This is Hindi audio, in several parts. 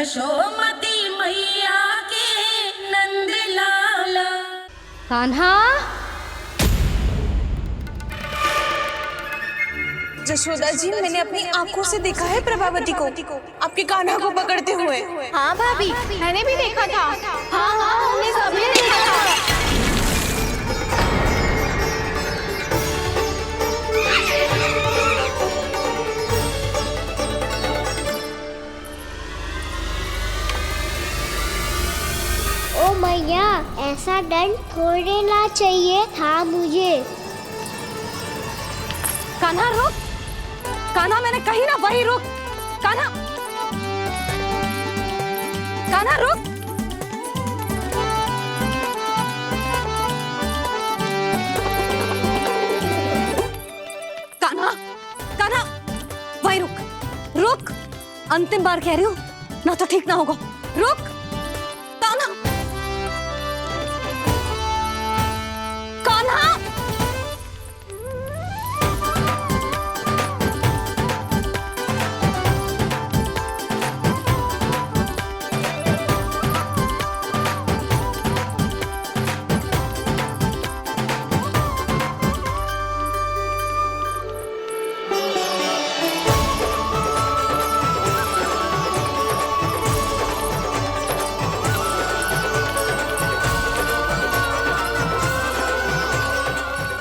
यशोमती मैया के नंद लाला। कान्हा, जशोदा जी, मैंने अपनी आंखों से देखा है प्रभावती को आपके कान्हा को पकड़ते हुए। हाँ भाभी, मैंने भी देखा था। हाँ हाँ, हमने सबने देखा था। ओ मैया, ऐसा दंड थोड़े ना चाहिए था मुझे। कान्हा रुक, कान्हा मैंने कही ना वही रुक। कान्हा, कान्हा रुक। कान्हा, कान्हा वही रुक, रुक। अंतिम बार कह रही हूँ, ना तो ठीक ना होगा। रुक कान्हा, कान्हा।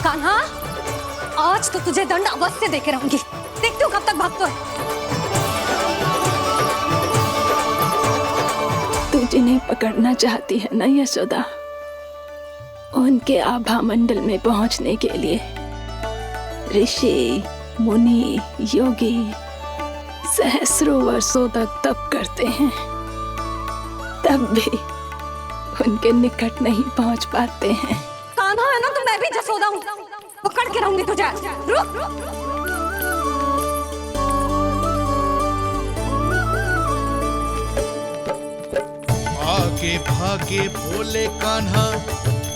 कान्हा, आज तो तुझे दंड अवश्य देके रहूंगी। देखती हूँ कब तक भागता है। तू जिन्हें पकड़ना चाहती है ना यशोदा, उनके आभा मंडल में पहुंचने के लिए ऋषि, मुनि, योगी सहस्रों वर्षों तक तप करते हैं, तब भी उनके निकट नहीं पहुंच पाते हैं। कान्हा है ना, तो मैं भी जसोदा हूँ, पकड़ के रहूंगी तुझे। रुक। आगे भागे भोले कान्हा,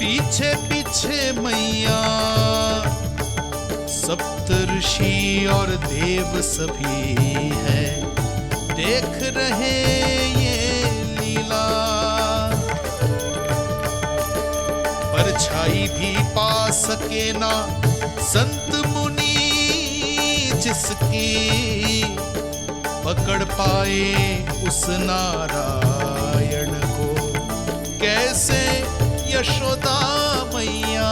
पीछे पीछे मैया। सप्त ऋषि और देव सभी है, देख रहे ये लीला। परछाई भी पा सके ना संत मुनि, जिसकी पकड़ पाए उस नारायण को, कैसे यशोदा मैया।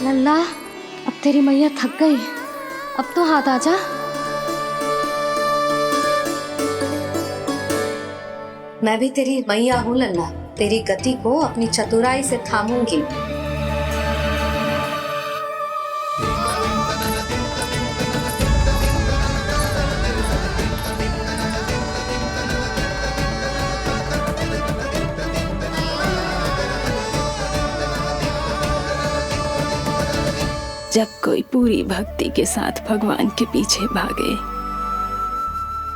लल्ला, अब तेरी मैया थक गई, अब तो हाथ आजा। मैं भी तेरी मैया हूँ लल्ला, तेरी गति को अपनी चतुराई से थामूंगी। जब कोई पूरी भक्ति के साथ भगवान के पीछे भागे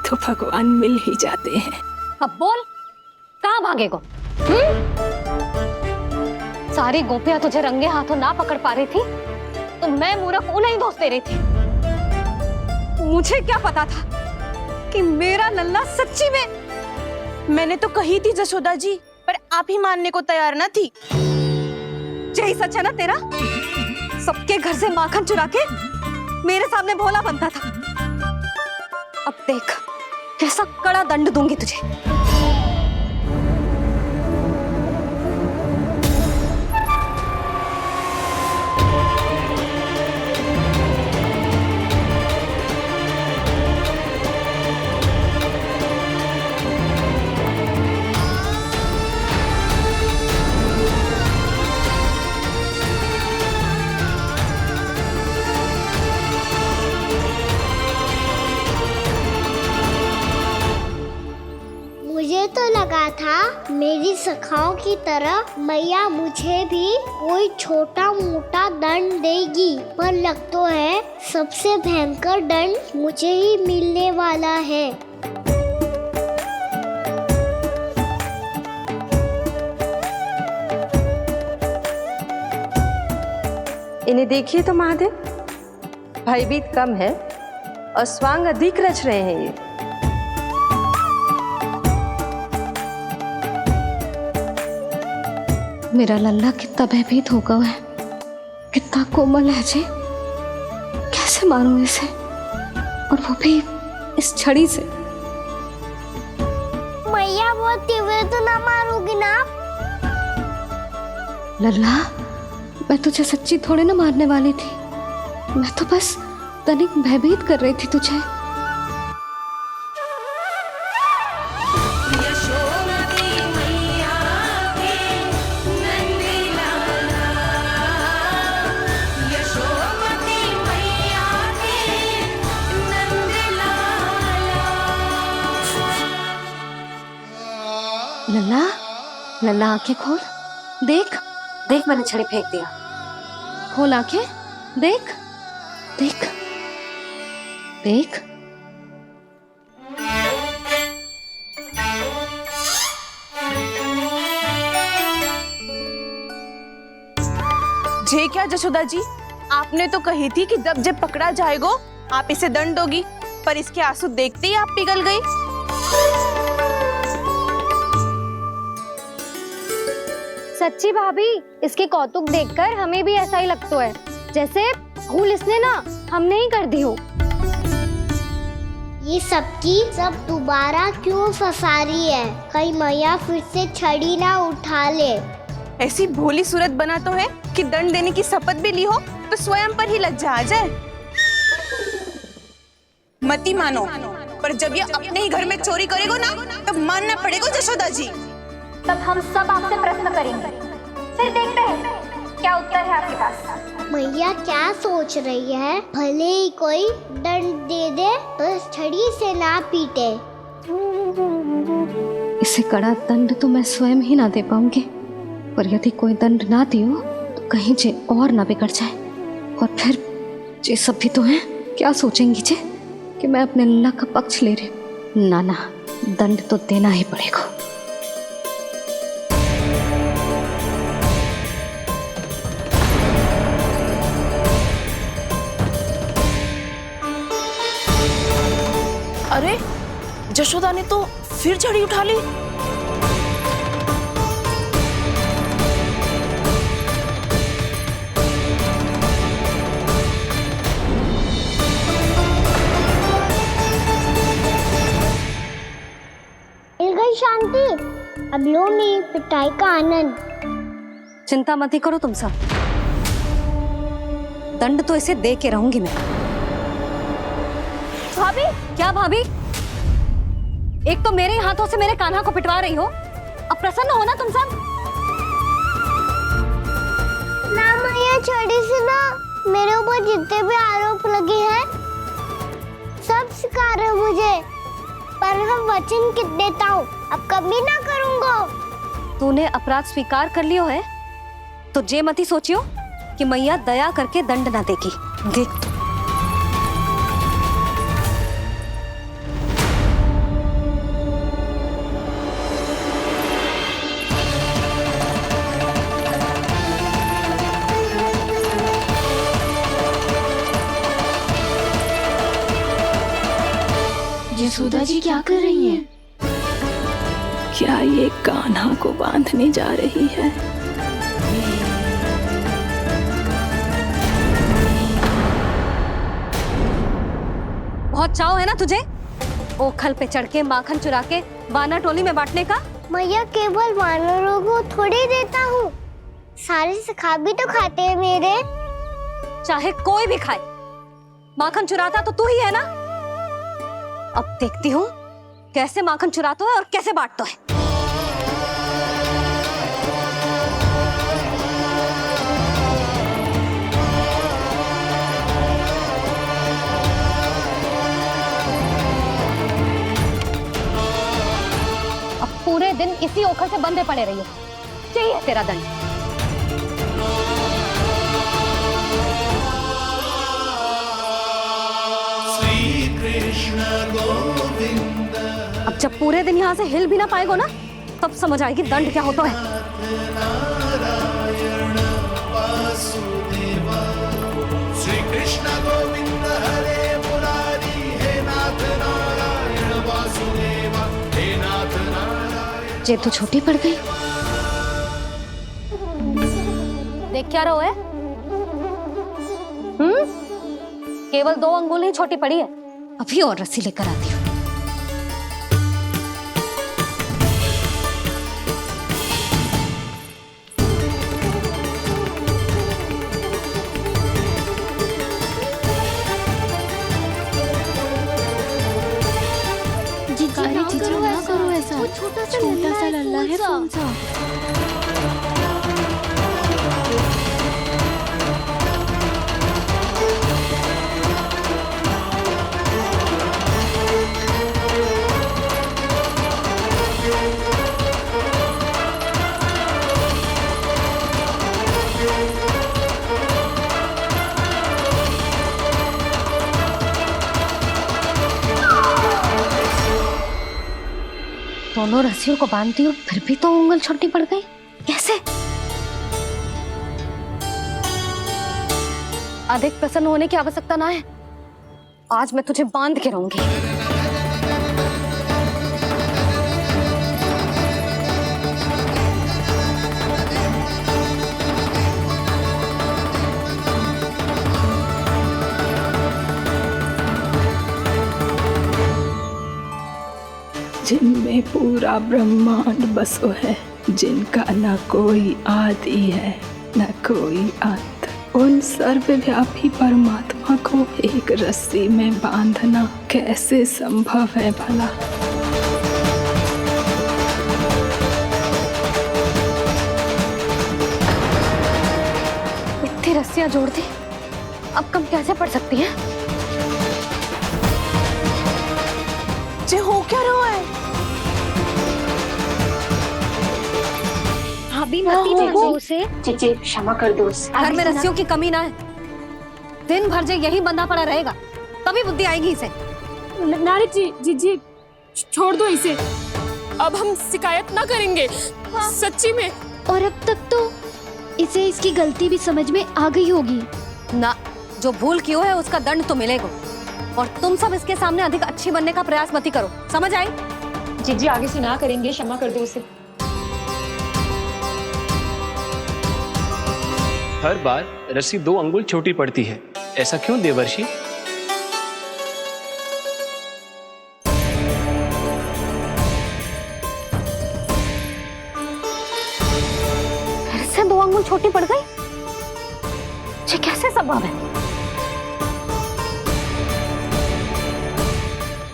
तो भगवान मिल ही जाते हैं। अब बोल, कहाँ भागेगा? सारी गोपियां तुझे रंगे हाथों ना पकड़ पा रही थी, तो मैं मूर्ख उन्हें ही दोष दे रही थी। मुझे क्या पता था कि मेरा लल्ला सच्ची में। मैंने तो कही थी जशोदा जी, पर आप ही मानने को तैयार न थी। यही सच है ना तेरा? सबके घर से माखन चुरा के मेरे सामने भोला बनता था। अब देख कैसा कड़ा दंड दूंगी तुझे। मुझे तो लगा था मेरी सखाओं की तरह मैया मुझे भी कोई छोटा मोटा दंड देगी, पर लग तो है सबसे भयंकर दंड मुझे ही मिलने वाला है। इन्हें देखिए तो महादेव, भयभीत कम है और स्वांग अधिक रच रहे हैं ये। मेरा लल्ला कितना भयभीत होगा है, कितना कोमल है जी। कैसे मारूं इसे, और वो भी इस छड़ी से। मैया बहुत तीव्र तो ना मारोगी ना? लल्ला, मैं तुझे सच्ची थोड़े ना मारने वाली थी, मैं तो बस तनिक भयभीत कर रही थी तुझे। यशोमती मैया के नंदलाला, यशोमती मैया के नंदलाला। लल्ला, लल्ला आंखें खोल, देख देख मैंने छड़ी फेंक दिया। खोल आंखें, देख देख देख। जे क्या जशोदा जी, आपने तो कही थी कि जब पकड़ा जाएगा आप इसे दंड दोगी, पर इसके आंसू देखते ही आप पिघल गई। सच्ची भाभी, इसके कौतुक देखकर हमें भी ऐसा ही लगता है, जैसे भूल इसने ना हमने ही कर दी हो। ये सबकी सब दोबारा क्यों फंसा रही है? कहीं मैया फिर से छड़ी ना उठा ले। ऐसी भोली सूरत बना तो है कि दंड देने की शपथ भी ली हो तो स्वयं पर ही लज्जा आ जाए। मती मानो, पर जब ये अपने ही घर में चोरी करेगा ना, तब मानना पड़ेगा जशोदा जी। तब हम सब आपसे प्रश्न करेंगे, फिर देखते हैं क्या उत्तर है आपके पास। मैया क्या सोच रही है? भले ही कोई दंड दे दे, बस छड़ी से ना पीटे। इसे कड़ा दंड तो मैं स्वयं ही ना दे पाऊंगी, पर यदि कोई दंड ना दियो तो कहीं जे और ना बिगड़ जाए, और फिर जे सब भी तो हैं, क्या सोचेंगी जे कि मैं अपने लल्ला का पक्ष ले रही। ना ना, दंड तो देना ही पड़ेगा। अरे जशोदा ने तो फिर छड़ी उठा ली। मिल गई शांति, अब लो मेरी पिटाई का आनंद। चिंता मत ही करो तुम सब, दंड तो इसे दे के रहूंगी मैं। भाभी, क्या भाभी? एक तो मेरे हाथों से मेरे कान्हा को पिटवा रही हो, अब प्रसन्न हो ना तुम सब? ना मैया, छड़ी से ना मेरे ऊपर जितने भी आरोप लगे हैं सब स्वीकार है मुझे, पर हम वचन कित देता हूँ, अब कभी ना करूँगा। तूने अपराध स्वीकार कर लियो है तो जे मत ही सोचियो कि मैया दया करके दंड ना देगी। देख यशोदा जी क्या कर रही हैं? क्या ये कान्हा को बांधने जा रही है? बहुत चाव है ना तुझे ओखल पे चढ़ के माखन चुरा के वानर टोली में बांटने का? मैया, केवल वानरों को थोड़ी देता हूँ, सारे सखा भी तो खाते हैं मेरे। चाहे कोई भी खाए, माखन चुराता तो तू ही है ना। अब देखती हूँ कैसे माखन चुराता है और कैसे बांटता है। अब पूरे दिन इसी ओखल से बंधे पड़े रहिए, चाहिए तेरा दंड। अब जब पूरे दिन यहाँ से हिल भी ना पाएगो ना, तब समझ आएगी दंड क्या होता है। श्री कृष्ण गोविंद ये तो छोटी पड़ गई। देख क्या रहो है? केवल 2 अंगुल ही छोटी पड़ी है। अभी और रस्सी लेकर आती हूँ। ना करो ऐसा। छोटा सा लल्ला है कौन सा? दोनों रस्सियों को बांधती हूँ, फिर भी तो उंगल छोटी पड़ गई। कैसे? अधिक प्रसन्न होने की आवश्यकता ना है। आज मैं तुझे बांध के रहूंगी। जिनमें पूरा ब्रह्मांड बसो है, जिनका न कोई आदि है न कोई अंत, उन सर्वव्यापी परमात्मा को एक रस्सी में बांधना कैसे संभव है भला? इतनी रस्सियां जोड़ दी, अब कम कैसे पड़ सकती हैं? जे हो क्या रहा है? भाभी मती बांधो उसे। जीजी क्षमा कर दो उसे। घर में रस्सियों की कमी ना है। दिन भर जे यही बंधा पड़ा रहेगा, तभी बुद्धि आएगी इसे। नारी जी छोड़ दो इसे। अब हम शिकायत ना करेंगे। सच्ची में। और अब तक तो इसे इसकी गलती भी समझ में आ गई होगी ना। जो भूल की हो है उसका दंड तो मिलेगा। और तुम सब इसके सामने अधिक अच्छी बनने का प्रयास मत करो, समझ आई? जीजी आगे से ना करेंगे, क्षमा कर दो उसे। हर बार रस्सी 2 अंगुल छोटी पड़ती है, ऐसा क्यों देवर्षि? फिर से 2 अंगुल छोटी पड़ गई? ये कैसे संभव है?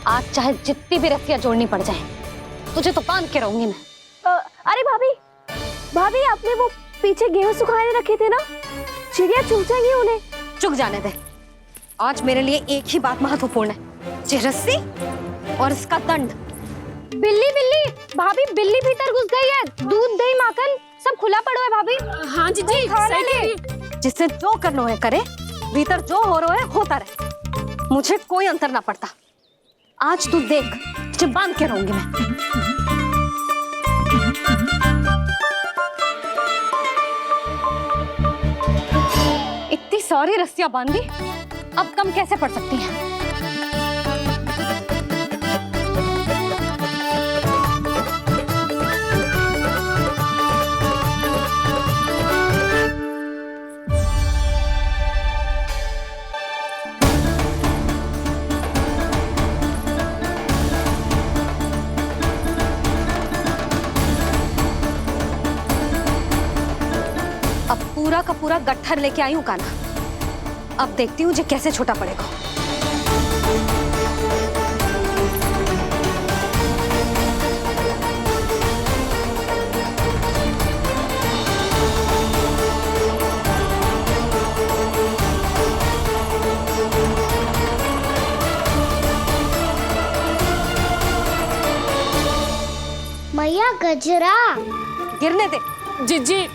आज चाहे जितनी भी रस्सियां जोड़नी पड़ जाए, तुझे तो बांध के रहूंगी मैं। अरे भाभी आपने वो पीछे गेहूं सुखाने रखे थे ना, चिड़िया चुग जाएंगी उन्हें। चुग जाने दे। आज मेरे लिए एक ही बात महत्वपूर्ण है, ये रस्सी और इसका दंड। बिल्ली भाभी, बिल्ली भीतर घुस गई है। दूध दही माखन सब खुला पड़ा है भाभी। हाँ जीजी सही कह रही है। जिससे जो करना है करे, भीतर जो हो रहा है होता रहे, मुझे कोई अंतर ना पड़ता। आज तू देख, तुझे बांध के रहूंगी मैं। इतनी सारी रस्सियां बांधी, अब कम कैसे पड़ सकती हैं? अब पूरा का पूरा गट्ठर लेके आई हूँ काना। अब देखती हूँ जे कैसे छोटा पड़ेगा। मैया गजरा गिरने दे। जीजी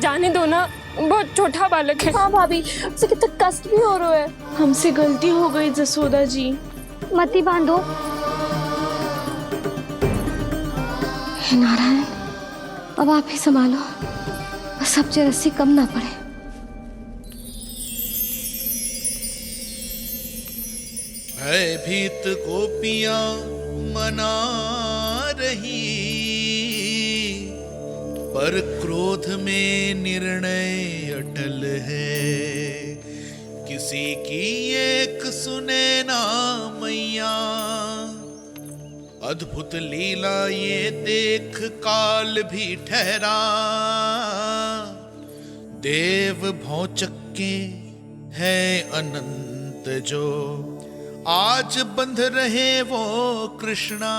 जाने दो ना, बहुत छोटा बालक है। हाँ भाभी, उसे कितना कष्ट भी हो रहा है। हमसे गलती हो गई जसोदा जी। मती बांधो। हे नारायण, अब आप ही संभालो, बस अब जे रस्सी कम ना पड़े। भयभीत गोपियां मना रही पर क्रोध में निर्णय अटल है, किसी की एक सुने ना मैया। अद्भुत लीला ये देख काल भी ठहरा, देव भौचक्के है अनंत जो आज बंध रहे वो कृष्णा।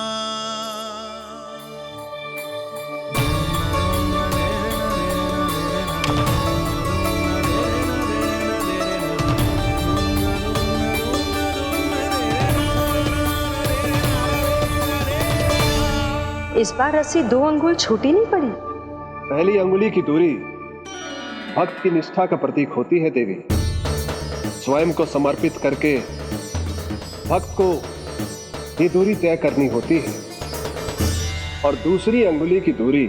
इस बार रस्सी 2 अंगुल छोटी नहीं पड़ी। पहली अंगुली की दूरी भक्त की निष्ठा का प्रतीक होती है देवी। स्वयं को समर्पित करके भक्त को ये दूरी तय करनी होती है, और दूसरी अंगुली की दूरी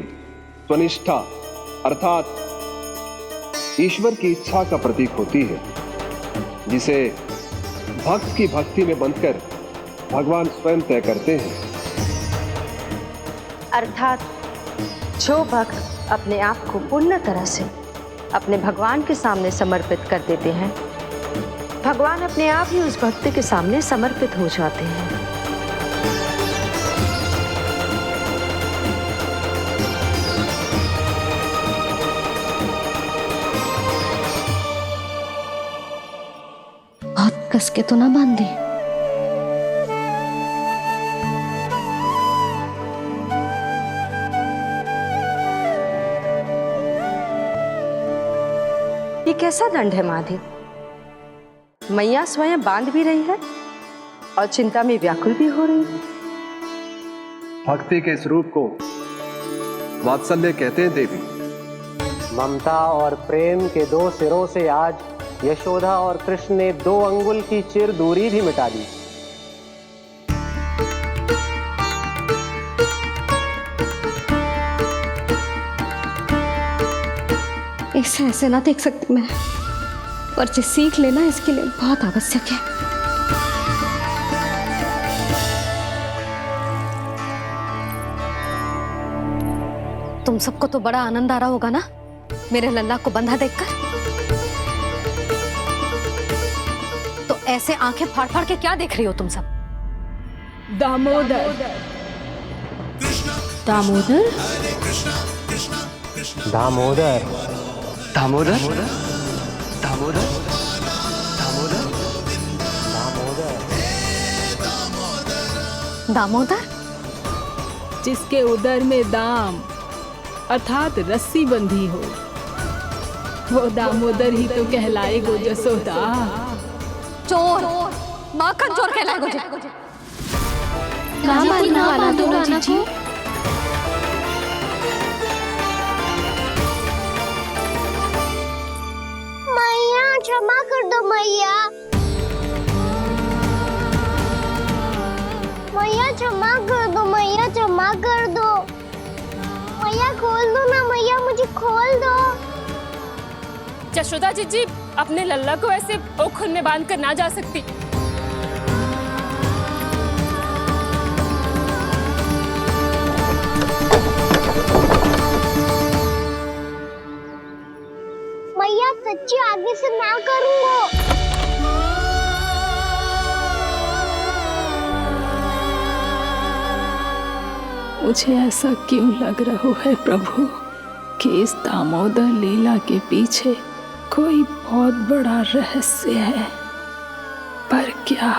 स्वनिष्ठा अर्थात ईश्वर की इच्छा का प्रतीक होती है, जिसे भक्त की भक्ति में बंधकर भगवान स्वयं तय करते हैं। अर्थात जो भक्त अपने आप को पूर्ण तरह से अपने भगवान के सामने समर्पित कर देते हैं, भगवान अपने आप ही उस भक्त के सामने समर्पित हो जाते हैं। बहुत कस के तो ना बांधी। ये कैसा दंड है माधी? मैया स्वयं बांध भी रही है और चिंता में व्याकुल भी हो रही है। भक्ति के इस रूप को वात्सल्य कहते हैं देवी। ममता और प्रेम के 2 सिरों से आज यशोदा और कृष्ण ने 2 अंगुल की चिर दूरी भी मिटा दी। इसे ऐसे ना देख सकती मैं, पर जो सीख लेना इसके लिए बहुत आवश्यक है। तुम सबको तो बड़ा आनंद आ रहा होगा ना मेरे लल्ला को बंधा देखकर। तो ऐसे आंखें फाड़ फाड़ के क्या देख रही हो तुम सब? दामोदर दामोदर दामोदर दामोदर दामोदर दामोदर, जिसके उदर में दाम अर्थात रस्सी बंधी हो, वो दामोदर ही तो कहलाएगो जसोदा। चोर, माखन चोर कहलाएगो जे। ना वाला दो राना जी। मैया क्षमा कर दो मैया। मैया क्षमा कर दो, मैया क्षमा कर दो। मैया खोल दो ना मैया, मुझे खोल दो। जशोदा जी अपने लल्ला को ऐसे ओखुन में बांध कर ना जा सकती। मैया सच्ची आगे से ना करूंगा। मुझे ऐसा क्यों लग रहा है प्रभु कि इस दामोदर लीला के पीछे कोई बहुत बड़ा रहस्य है, पर क्या?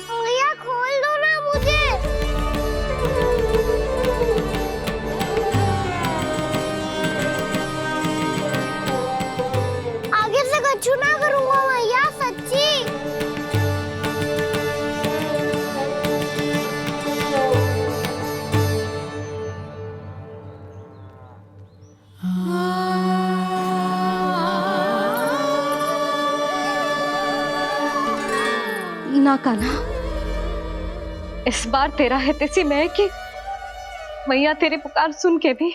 मैया खोल दो ना मुझे। आगे से कछु ना करूंगा मैया, सच्ची। ना कान्हा, इस बार तेरा है तेसी मैं कि मैया तेरी पुकार सुन के भी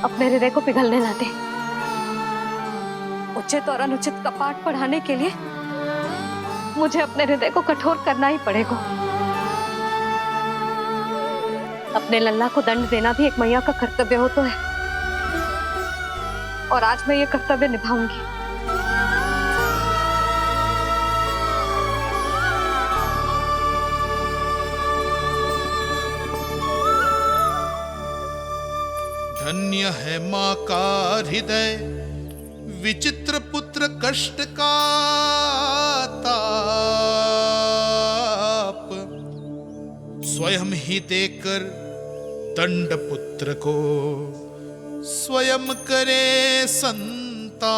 अपने हृदय को पिघलने ना दे। उचित और अनुचित का पाठ पढ़ाने के लिए मुझे अपने हृदय को कठोर करना ही पड़ेगा। अपने लल्ला को दंड देना भी एक मैया का कर्तव्य हो तो है, और आज मैं ये कर्तव्य निभाऊंगी। धन्य है माँ का हृदय, विचित्र पुत्र कष्ट का ताप, स्वयं ही देकर दंड पुत्र को स्वयं करे संताप।